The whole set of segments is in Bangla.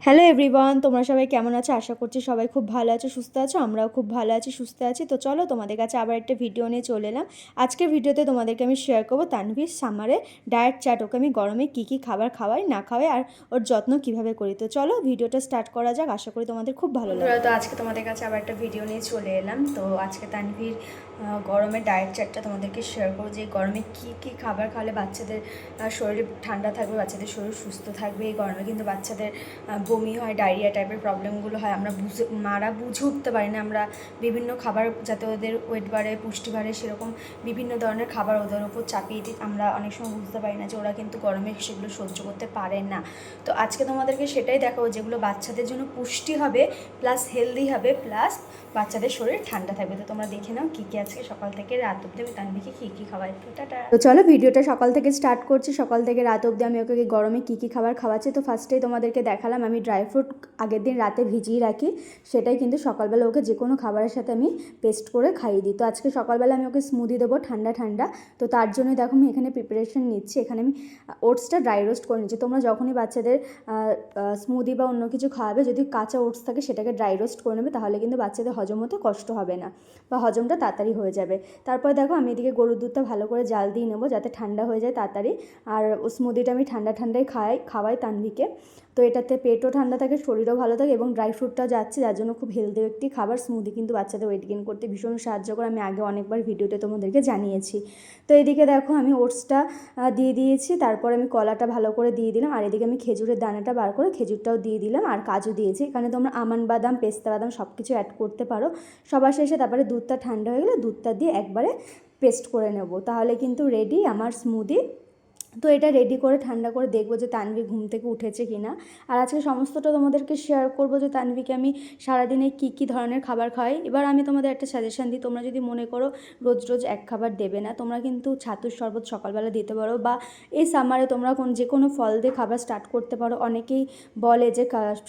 হ্যালো এভরিওয়ান, তোমরা সবাই কেমন আছো? আশা করছি সবাই খুব ভালো আছো, সুস্থ আছো। আমরাও খুব ভালো আছি, সুস্থ আছি। তো চলো তোমাদের কাছে আবার একটা ভিডিও নিয়ে চলে এলাম। আজকের ভিডিওতে তোমাদেরকে আমি শেয়ার করবো তানভীর সামারে ডায়েট চার্ট। ওকে আমি গরমে কী কী খাবার খাওয়াই না খাওয়াই আর ওর যত্ন কীভাবে করি। তো চলো ভিডিওটা স্টার্ট করা যাক। আশা করি তোমাদের খুব ভালো লাগবে। তো আজকে তোমাদের কাছে আবার একটা ভিডিও নিয়ে চলে এলাম। তো আজকে তানভীর গরমের ডায়েট চার্টটা তোমাদেরকে শেয়ার করবো, যে গরমে কী কী খাবার খাওয়ালে বাচ্চাদের শরীর ঠান্ডা থাকবে, বাচ্চাদের শরীর সুস্থ থাকবে। এই গরমে কিন্তু বাচ্চাদের বমি হয়, ডায়রিয়া টাইপের প্রবলেমগুলো হয়। আমরা মারা বুঝে উঠতে পারি না। আমরা বিভিন্ন খাবার যাতে ওদের ওয়েট বাড়ে, পুষ্টি বাড়ে, সেরকম বিভিন্ন ধরনের খাবার ওদের ওপর চাপিয়ে দিই। আমরা অনেক সময় বুঝতে পারি না যে ওরা কিন্তু গরমে সেগুলো সহ্য করতে পারে না। তো আজকে তোমাদেরকে সেটাই দেখাবো, যেগুলো বাচ্চাদের জন্য পুষ্টি হবে, প্লাস হেলদি হবে, প্লাস বাচ্চাদের শরীর ঠান্ডা থাকবে। তো তোমরা দেখে নাও কী কী আজকে সকাল থেকে রাত অব্দি আমি তানভীরকে কী কী খাওয়াই। তো চলো ভিডিওটা সকাল থেকে স্টার্ট করছি। সকাল থেকে রাত অব্দি আমি ওকে গরমে কী কী খাবার খাওয়াচ্ছি। তো ফার্স্টেই তোমাদেরকে দেখালাম আমি ড্রাই ফ্রুট আগের দিন রাতে ভিজিয়ে রাখি, সেটাই কিন্তু সকালবেলা ওকে যে কোনো খাবারের সাথে আমি পেস্ট করে খাইয়ে দিই। তো আজকে সকালবেলা আমি ওকে স্মুদি দেবো ঠান্ডা ঠান্ডা। তো তার জন্যই দেখো আমি এখানে প্রিপারেশন নিচ্ছি। এখানে আমি ওটসটা ড্রাই রোস্ট করে নিচ্ছি। তোমরা যখনই বাচ্চাদের স্মুদি বা অন্য কিছু খাওয়াবে, যদি কাঁচা ওটস থাকে সেটাকে ড্রাই রোস্ট করে নেবে, তাহলে কিন্তু বাচ্চাদের হজম হতে কষ্ট হবে না বা হজমটা তাড়াতাড়ি হয়ে যাবে। তারপর দেখো আমি এদিকে গরুর দুধটা ভালো করে জাল দিয়ে নেবো যাতে ঠান্ডা হয়ে যায় তাড়াতাড়ি। আর স্মুদিটা আমি ঠান্ডা ঠান্ডায় খাওয়াই তানভীকে। তো এটাতে পেটও ঠান্ডা থাকে, শরীরও ভালো থাকে এবং ড্রাই ফ্রুটটাও যাচ্ছে, যার জন্য খুব হেলদি একটি খাবার। স্মুদি কিন্তু বাচ্চাদের ওয়েট গেইন করতে ভীষণ সাহায্য করে, আমি আগে অনেকবার ভিডিওতে তোমাদেরকে জানিয়েছি। তো এদিকে দেখো আমি ওটসটা দিয়ে দিয়েছি, তারপর আমি কলাটা ভালো করে দিয়ে দিলাম, আর এদিকে আমি খেজুরের দানাটা বার করে খেজুরটাও দিয়ে দিলাম, আর কাজু দিয়েছি। এখানে তোমরা আমন্ড বাদাম, পেস্তা বাদাম সব কিছু অ্যাড করতে পারো। সবার শেষে তারপরে দুধটা ঠান্ডা হয়ে গেলে দুধটা দিয়ে একবারে পেস্ট করে নেব, তাহলে কিন্তু রেডি আমার স্মুদি। তো এটা রেডি করে ঠান্ডা করে দেখবো যে তানভী ঘুম থেকে উঠেছে কি না। আর আজকে সমস্তটা তোমাদেরকে শেয়ার করবো যে তানভীকে আমি সারাদিনে কী কী ধরনের খাবার খাওয়াই। এবার আমি তোমাদের একটা সাজেশান দিই, তোমরা যদি মনে করো রোজ রোজ এক খাবার দেবে না, তোমরা কিন্তু ছাতুর শরবত সকালবেলা দিতে পারো, বা এই সামারে তোমরা যে কোনো ফল দিয়ে খাবার স্টার্ট করতে পারো। অনেকেই বলে যে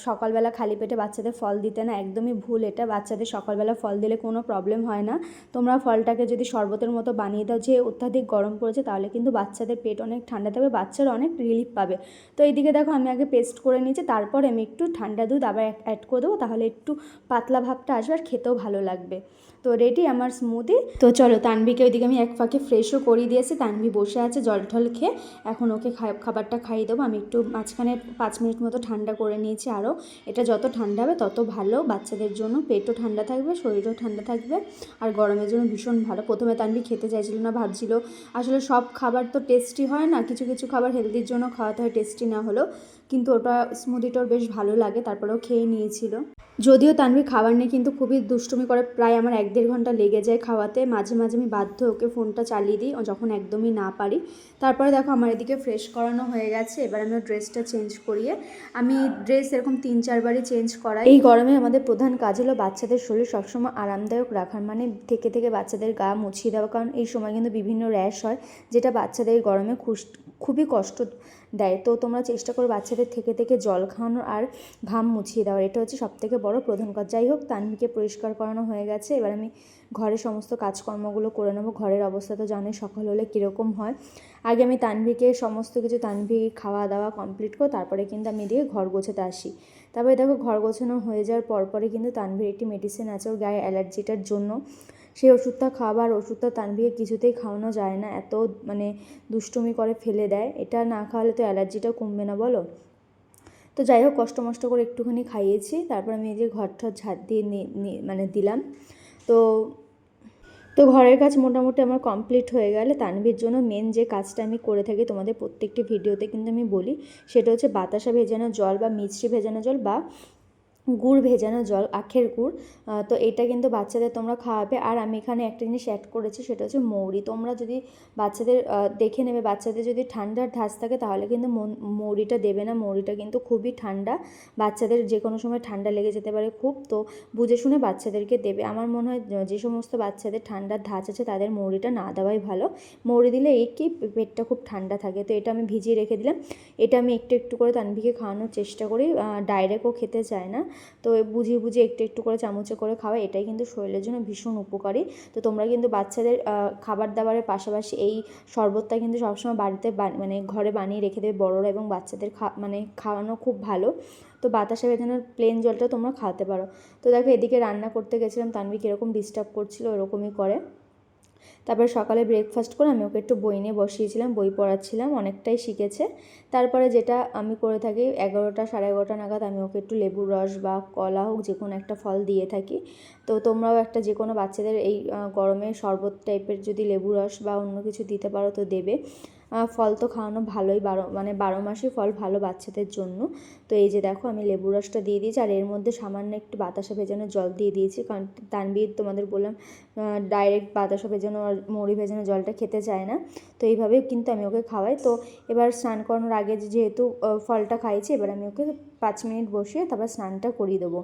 সকালবেলা খালি পেটে বাচ্চাদের ফল দিতে না, একদমই ভুল এটা। বাচ্চাদের সকালবেলা ফল দিলে কোনো প্রবলেম হয় না। তোমরা ফলটাকে যদি শরবতের মতো বানিয়ে দাও, যে অত্যাধিক গরম পড়েছে, তাহলে কিন্তু বাচ্চাদের পেট অনেক ঠান্ডা থাকবে, বাচ্চারা অনেক রিলিফ পাবে। তো এইদিকে দেখো আমি আগে পেস্ট করে নিয়েছি, তারপর আমি একটু ঠান্ডা দুধ আবার অ্যাড করে দেবো, তাহলে একটু পাতলা ভাবটা আসবে আর খেতেও ভালো লাগবে। তো রেডি আমার স্মুদি। তো চলো তানভীকে ওইদিকে আমি এক ফাঁকে ফ্রেশও করিয়ে দিয়েছি। তানভী বসে আছে জল টল খেয়ে, এখন ওকে খাবারটা খাইয়ে দেবো। আমি একটু মাঝখানে 5 মিনিট মতো ঠান্ডা করে নিয়েছি আরও। এটা যত ঠান্ডা হবে তত ভালো বাচ্চাদের জন্য, পেটও ঠান্ডা থাকবে, শরীরও ঠান্ডা থাকবে, আর গরমের জন্য ভীষণ ভালো। প্রথমে তানভী খেতে চাইছিল না, ভাবছিল আসলে সব খাবার তো টেস্টি হয় না, কিছু কিছু খাবার হেলদির জন্য খাওয়াতে হয় টেস্টি না হলেও, কিন্তু ওটা স্মুদিটাও বেশ ভালো লাগে, তারপরেও খেয়ে নিয়েছিল। যদিও তানভী খাবার নিয়ে কিন্তু খুবই দুষ্টুমি করে, প্রায় আমার 1-1.5 ঘন্টা লেগে যায় খাওয়াতে। মাঝে মাঝে আমি বাধ্য ওকে ফোনটা চালিয়ে দিই যখন একদমই না পারি। তারপরে দেখো আমার এদিকে ফ্রেশ করানো হয়ে গেছে। এবার আমি ওর ড্রেসটা চেঞ্জ করিয়ে, আমি ড্রেস এরকম 3-4 বারই চেঞ্জ করাই। এই গরমে আমাদের প্রধান কাজ হলো বাচ্চাদের শরীর সবসময় আরামদায়ক রাখার, মানে থেকে থেকে বাচ্চাদের গা মুছিয়ে দেওয়া, কারণ এই সময় কিন্তু বিভিন্ন র্যাশ হয়, যেটা বাচ্চাদের গরমে খুবই কষ্ট দেয়। তো তোমরা চেষ্টা করো বাচ্চাদের থেকে থেকে জল খাওয়ানোর আর ঘাম মুছিয়ে দেওয়ার, এটা হচ্ছে সবথেকে বড় প্রধান কাজ। যাই হোক, তানভীকে পরিষ্কার করানো হয়ে গেছে। এবার আমি ঘরের সমস্ত কাজকর্মগুলো করে নেবো। ঘরের অবস্থা তো জানোই সকাল হলে কীরকম হয়। আগে আমি তানভীকে সমস্ত কিছু, তানভী খাওয়া দাওয়া কমপ্লিট করে তারপরে কিন্তু আমি এদিকে ঘর গোছাতে আসি। তারপরে দেখো ঘর গোছানো হয়ে যাওয়ার পরপরই কিন্তু তানভীর একটি মেডিসিন আছে ওর গায়ে অ্যালার্জিটার জন্য, সেই ওষুধটা খাবার। ওষুধটা তানভীকে কিছুতেই খাওয়ানো যায় না, এত মানে দুষ্টুমি করে ফেলে দেয়। এটা না খাওয়ালে তো অ্যালার্জিটা কমবে না বলো। তো যাই হোক, কষ্ট মষ্ট করে একটুখানি খাইয়েছি, তারপর আমি এই যে ঘরটা ঝাড় দিয়ে মানে দিলাম। তো তো ঘরের কাজ মোটামুটি আমার কমপ্লিট হয়ে গেলে তানভীর জন্য মেন যে কাজটা আমি করে থাকি তোমাদের প্রত্যেকটি ভিডিওতে কিন্তু আমি বলি, সেটা হচ্ছে বাতাসা ভেজানো জল বা মিষ্টি ভেজানো জল বা গুড় ভেজানো জল, আখের গুড়। তো এটা কিন্তু বাচ্চাদের তোমরা খাওয়াবে। আর আমি এখানে একটা জিনিস অ্যাড করেছি, সেটা হচ্ছে মৌরি। তোমরা যদি বাচ্চাদের দেখে নেবে, বাচ্চাদের যদি ঠান্ডার ধাঁচ থাকে তাহলে কিন্তু মৌরিটা দেবে না। মৌরিটা কিন্তু খুবই ঠান্ডা, বাচ্চাদের যে কোনো সময় ঠান্ডা লেগে যেতে পারে খুব, তো বুঝে শুনে বাচ্চাদেরকে দেবে। আমার মনে হয় যে সমস্ত বাচ্চাদের ঠান্ডার ধাঁচ আছে তাদের মৌরিটা না দেওয়াই ভালো। মৌরি দিলে এই কি পেটটা খুব ঠান্ডা থাকে। তো এটা আমি ভিজিয়ে রেখে দিলাম। এটা আমি একটু একটু করে তানভীকে খাওয়ানোর চেষ্টা করি, ডাইরেক্টও খেতে চায় না। তো বুঝিয়ে বুঝিয়ে একটু একটু করে চামচে করে খাওয়া, এটাই কিন্তু শরীরের জন্য ভীষণ উপকারী। তো তোমরা কিন্তু বাচ্চাদের খাবার দাবারের পাশাপাশি এই শরবতটা কিন্তু সবসময় বাড়িতে মানে ঘরে বানিয়ে রেখে দেবে বড়রা, এবং বাচ্চাদের মানে খাওয়ানো খুব ভালো। তো বাতাসা ভেজানোর প্লেন জলটা তোমরা খাওয়াতে পারো। তো দেখো এদিকে রান্না করতে গেছিলাম, তানভি কীরকম ডিস্টার্ব করছিল, ওরকমই করে। তারপরে সকালে ব্রেকফাস্ট করে আমি ওকে একটু বই নিয়ে বসিয়েছিলাম, বই পড়াচ্ছিলাম, অনেকটাই শিখেছে। তারপরে যেটা আমি করে থাকি 11টা 11:30 নাগাদ আমি ওকে একটু লেবুর রস বা কলা হোক যে কোনো একটা ফল দিয়ে থাকি। তো তোমরাও একটা যে কোনো বাচ্চাদের এই গরমে শরবত টাইপের যদি লেবু রস বা অন্য কিছু দিতে পারো তো দেবে। ফল তো খাওয়ানো ভালোই, 12 মাসই ফল ভালো বাচ্চাদের জন্য। তো এই যে দেখো আমি লেবু রসটা দিয়ে দিয়েছি, আর এর মধ্যে সামান্য একটু বাতাসা ভেজানো জল দিয়ে দিয়েছি, কারণ তানভীর তোমাদের বললাম ডাইরেক্ট বাতাসা ভেজানো আর মুড়ি ভেজানো জলটা খেতে চায় না। তো এইভাবেই কিন্তু আমি ওকে খাওয়াই। তো এবার স্নান করানোর আগে যেহেতু ফলটা খাইছি, এবার আমি ওকে 5 মিনিট বসিয়ে তারপর স্নানটা করিয়ে দেবো।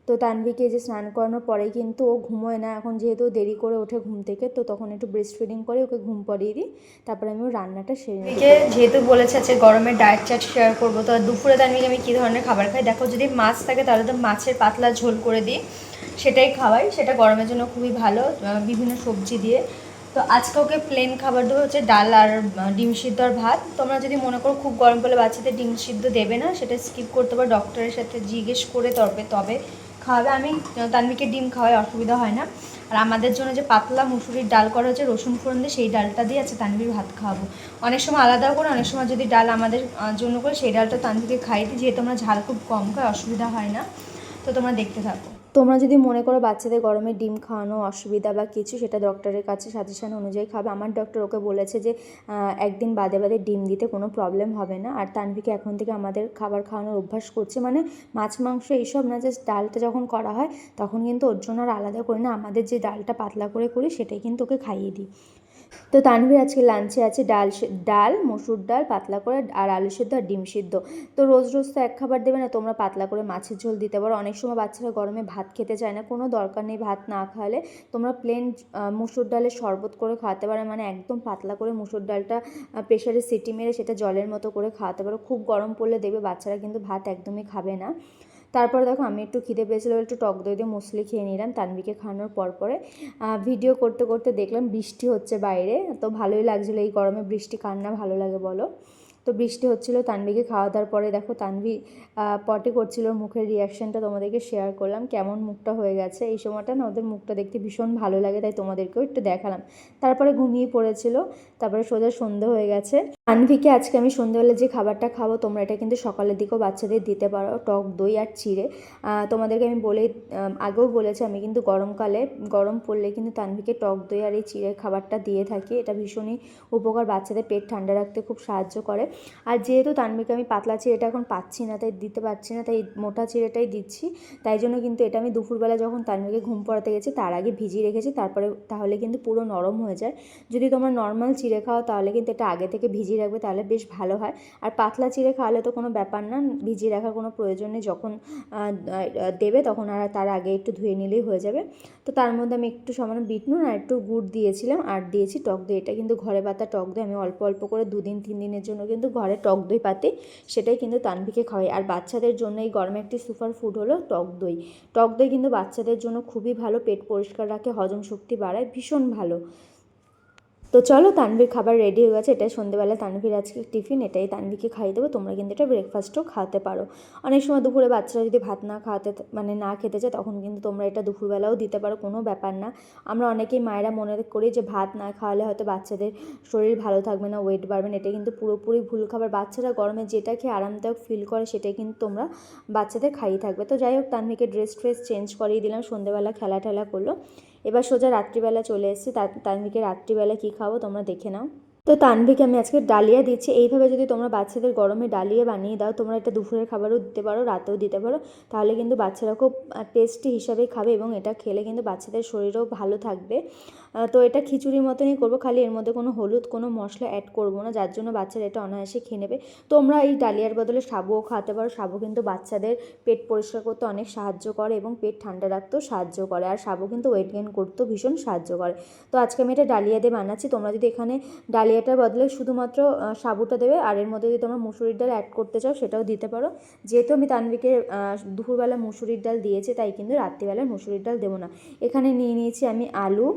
তো তানভীকে যে স্নান করানোর পরেই কিন্তু ও ঘুমোয় না, এখন যেহেতু দেরি করে ওঠে ঘুম থেকে, তো তখন একটু ব্রেস্ট ফিডিং করে ওকে ঘুম পাড়িয়ে দিই, তারপরে আমি ওর রান্নাটা সেরে নিই। যেহেতু বলেছে আজকে গরমের ডায়েট চার্ট শেয়ার করবো, তো দুপুরে তানভীকে আমি কী ধরনের খাবার খাই দেখো। যদি মাছ থাকে তাহলে তো মাছের পাতলা ঝোল করে দিই, সেটাই খাওয়াই, সেটা গরমের জন্য খুবই ভালো বিভিন্ন সবজি দিয়ে। তো আজকে ওকে প্লেন খাবার দেবো হচ্ছে ডাল আর ডিম সিদ্ধ আর ভাত। তোমরা যদি মনে করো খুব গরম পড়লে বাচ্চাদের ডিম সিদ্ধ দেবে না, সেটা স্কিপ করতে পারো, ডক্টরের সাথে জিজ্ঞেস করে তবে খাওয়াবে। আমি তানভীকে ডিম খাওয়াই, অসুবিধা হয় না। আর আমাদের জন্য যে পাতলা মুসুরির ডাল করা হচ্ছে রসুন ফোড়ন দিয়ে, সেই ডালটা দিয়ে আছে তানভীর ভাত খাওয়াবো। অনেক সময় আলাদাও করে, অনেক সময় যদি ডাল আমাদের জন্য করে সেই ডালটা তানভীরকে খাই দিই, যেহেতু আমরা ঝাল খুব কম খাই, অসুবিধা হয় না। তো তোমরা দেখতে থাকো। তোমরা যদি মনে করো বাচ্চাদের গরমে ডিম খাওয়ানো অসুবিধা বা কিছু, সেটা ডক্টরের কাছে সাজেশন অনুযায়ী খাবে। আমার ডক্টর ওকে বলেছে যে একদিন বাদে বাদে ডিম দিতে কোনো প্রবলেম হবে না। আর তানভীকে এখন থেকে আমাদের খাবার খাওয়ানোর অভ্যাস করছে, মানে মাছ মাংস এইসব না, জাস্ট ডালটা যখন করা হয় তখন কিন্তু ওর জন্য আর আলাদা করি না, আমাদের যে ডালটা পাতলা করে করি সেটাই কিন্তু ওকে খাইয়ে দিই। তো তানভীর আজকে লাঞ্চে আছে ডাল মসুর ডাল পাতলা করে, আর আলু সিদ্ধ আর ডিম সিদ্ধ। তো রোজ রোজ তো এক খাবার দেবে না, তোমরা পাতলা করে মাছের ঝোল দিতে পারো। অনেক সময় বাচ্চারা গরমে ভাত খেতে চায় না, কোনো দরকার নেই ভাত না খাওয়ালে তোমরা প্লেন মুসুর ডালের শরবত করে খাওয়াতে পারো, মানে একদম পাতলা করে মুসুর ডালটা প্রেশারে সিটি মেরে সেটা জলের মতো করে খাওয়াতে পারো। খুব গরম পড়লে দেবে বাচ্চারা কিন্তু ভাত একদমই খাবে না। তারপরে দেখো আমি একটু খিদে পেয়েছিল, একটু টক দই দিয়ে মুসলি খেয়ে নিলাম তানভীকে খাওয়ানোর পরে। ভিডিও করতে করতে দেখলাম বৃষ্টি হচ্ছে বাইরে, তো ভালোই লাগছিলো, এই গরমে বৃষ্টি কার না ভালো লাগে বলো। তো বৃষ্টি হচ্ছিলো, তানভীকে খাওয়া দাওয়ার পরে দেখো তানভী পটি করছিল, মুখের রিয়াকশানটা তোমাদেরকে শেয়ার করলাম, কেমন মুখটা হয়ে গেছে। এই সময়টা না ওদের মুখটা দেখতে ভীষণ ভালো লাগে, তাই তোমাদেরকেও একটু দেখালাম। তারপরে ঘুমিয়ে পড়েছিল, তারপরে সোজা সন্ধে হয়ে গেছে। তানভীকে আজকে আমি সন্ধ্যেবেলা যে খাবারটা খাবো, তোমরা এটা কিন্তু সকালের দিকেও বাচ্চাদের দিতে পারো, টক দই আর চিড়ে। তোমাদেরকে আমি আগেও বলেছি, আমি কিন্তু গরমকালে গরম পড়লে কিন্তু তানভীকে টক দই আর এই চিড়ের খাবারটা দিয়ে থাকি। এটা ভীষণই উপকার, বাচ্চাদের পেট ঠান্ডা রাখতে খুব সাহায্য করে। আর যেহেতু তানভীকে আমি পাতলা চিড়েটা এখন পাচ্ছি না, তাই দিতে পারছি না, তাই মোটা চিড়েটাই দিচ্ছি। তাই জন্য কিন্তু এটা আমি দুপুরবেলা যখন তানভীকে ঘুম পড়াতে গেছি তার আগে ভিজিয়ে রেখেছি, তাহলে কিন্তু পুরো নরম হয়ে যায়। যদি তোমরা নর্মাল চিড়ে খাও তাহলে কিন্তু এটা আগে থেকে ভিজিয়ে রাখবে, তাহলে বেশ ভালো হয়। আর পাতলা চিড়ে খাওয়ালে তো কোনো ব্যাপার না, ভিজিয়ে রাখার কোনো প্রয়োজন নেই, যখন দেবে তখন আর তার আগে একটু ধুয়ে নিলেই হয়ে যাবে। তো তার মধ্যে আমি একটু সামান্য বিট নুন আর একটু গুড় দিয়েছিলাম, আর দিয়েছি টক দই। এটা কিন্তু ঘরে পাতা টক দই, আমি অল্প অল্প করে 2 দিন 3 দিনের জন্য কিন্তু ঘরে টক দই পাতি, সেটাই কিন্তু তানভীকে খাওয়াই। আর বাচ্চাদের জন্য এই গরমে একটি সুপার ফুড হলো টক দই। টক দই কিন্তু বাচ্চাদের জন্য খুবই ভালো, পেট পরিষ্কার রাখে, হজম শক্তি বাড়ায়, ভীষণ ভালো। তো চলো তানভীর খাবার রেডি হয়ে গেছে, এটাই সন্ধ্যেবেলা তানভীর আজকে টিফিন, এটাই তানভীকে খাইয়ে দেবো। তোমরা কিন্তু এটা ব্রেকফাস্টও খাওয়াতে পারো। অনেক সময় দুপুরে বাচ্চারা যদি ভাত না খেতে চায়, তখন কিন্তু তোমরা এটা দুপুরবেলাও দিতে পারো, কোনো ব্যাপার না। আমরা অনেকেই মায়েরা মনে করি যে ভাত না খাওয়ালে হয়তো বাচ্চাদের শরীর ভালো থাকবে না, ওয়েট বাড়বে না, এটা কিন্তু পুরোপুরি ভুল খাবার। বাচ্চারা গরমে যেটা খেয়ে আরামদায়ক ফিল করে সেটাই কিন্তু তোমরা বাচ্চাদের খাইয়ে থাকবে। তো যাই হোক, তানভীকে ড্রেস চেঞ্জ করিয়ে দিলাম, সন্ধ্যেবেলা খেলা করলো। এবার সোজা রাত্রিবেলা চলে এসেছি। তানভীকে রাত্রিবেলা কী খাবো তোমরা দেখে নাও। তো তানভীকে আমি আজকে ডালিয়া দিচ্ছি। এইভাবে যদি তোমরা বাচ্চাদের গরমে ডালিয়া বানিয়ে দাও, তোমরা এটা দুপুরের খাবারও দিতে পারো, রাতেও দিতে পারো, তাহলে কিন্তু বাচ্চারা খুব টেস্টি হিসাবেই খাবে, এবং এটা খেলে কিন্তু বাচ্চাদের শরীরও ভালো থাকবে। তো এটা খিচুড়ির মতনই করবো, খালি এর মধ্যে কোনো হলুদ কোনো মশলা অ্যাড করবো না, যার জন্য বাচ্চারা এটা অনায়াসে খেয়ে নেবে। তোমরা এই ডালিয়ার বদলে সাবুও খাওয়াতে পারো। সাবু কিন্তু বাচ্চাদের পেট পরিষ্কার করতে অনেক সাহায্য করে এবং পেট ঠান্ডা রাখতেও সাহায্য করে, আর সাবু কিন্তু ওয়েট গেইন করতেও ভীষণ সাহায্য করে। তো আজকে আমি এটা ডালিয়া দিয়ে বানাচ্ছি। তোমরা যদি এখানে ডালিয়া ডালিয়াটার বদলে শুধুমাত্র সাবুটা দেবে, আর এর মধ্যে যদি তোমরা মুসুরির ডাল অ্যাড করতে চাও সেটাও দিতে পারো। যেহেতু আমি তানভীকে দুপুরবেলা মুসুরির ডাল দিয়েছি, তাই কিন্তু রাত্রিবেলায় মুসুরির ডাল দেবো না। এখানে নিয়ে নিয়েছি আমি আলু,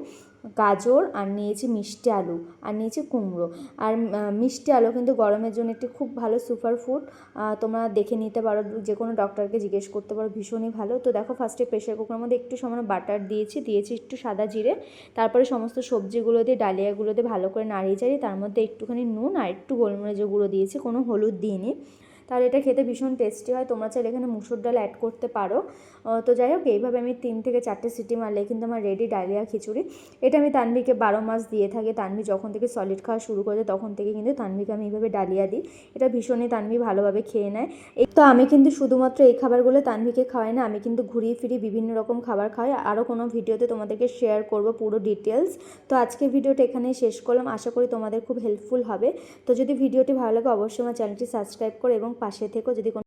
গাজর, আর নিয়েছি মিষ্টি আলু, আর নিয়েছি কুমড়ো। আর মিষ্টি আলু কিন্তু গরমের জন্য একটি খুব ভালো সুপার ফুড, তোমরা দেখে নিতে পারো, যে কোনো ডক্টরকে জিজ্ঞেস করতে পারো, ভীষণই ভালো। তো দেখো ফার্স্টে প্রেশার কুকারের মধ্যে একটু সামান্য বাটার দিয়েছি একটু সাদা জিরে, তারপরে সমস্ত সবজিগুলো দিয়ে ডালিয়াগুলো দিয়ে ভালো করে নাড়িয়ে চাড়িয়ে তার মধ্যে একটুখানি নুন আর একটু গোলমরিচের গুঁড়ো দিয়েছি, কোনো হলুদ দিইনি। তাহলে এটা খেতে ভীষণ টেস্টি হয়। তোমরা চাইলে এখানে মুসুর ডাল অ্যাড করতে পারো। তো যাই হোক, এইভাবে আমি 3 থেকে 4টে সিটি মারলে কিন্তু আমার রেডি ডালিয়া খিচুড়ি। এটা আমি তানভীকে 12 মাস দিয়ে থাকি। তানভী যখন থেকে সলিড খাওয়া শুরু করেছে তখন থেকে কিন্তু তানভীকে আমি এইভাবে ডালিয়া দিই। এটা ভীষণই তানভী ভালোভাবে খেয়ে নেয়। তো আমি কিন্তু শুধুমাত্র এই খাবারগুলো তানভীকে খাওয়াই না, আমি কিন্তু ঘুরিয়ে ফিরিয়ে বিভিন্ন রকম খাবার খাওয়াই। আরও কোনো ভিডিওতে তোমাদেরকে শেয়ার করব পুরো ডিটেলস। তো আজকের ভিডিওটা এখানেই শেষ করলাম, আশা করি তোমাদের খুব হেল্পফুল হবে। তো যদি ভিডিওটি ভালো লাগে অবশ্যই আমার চ্যানেলটি সাবস্ক্রাইব করো এবং পাশে থেকো। যদি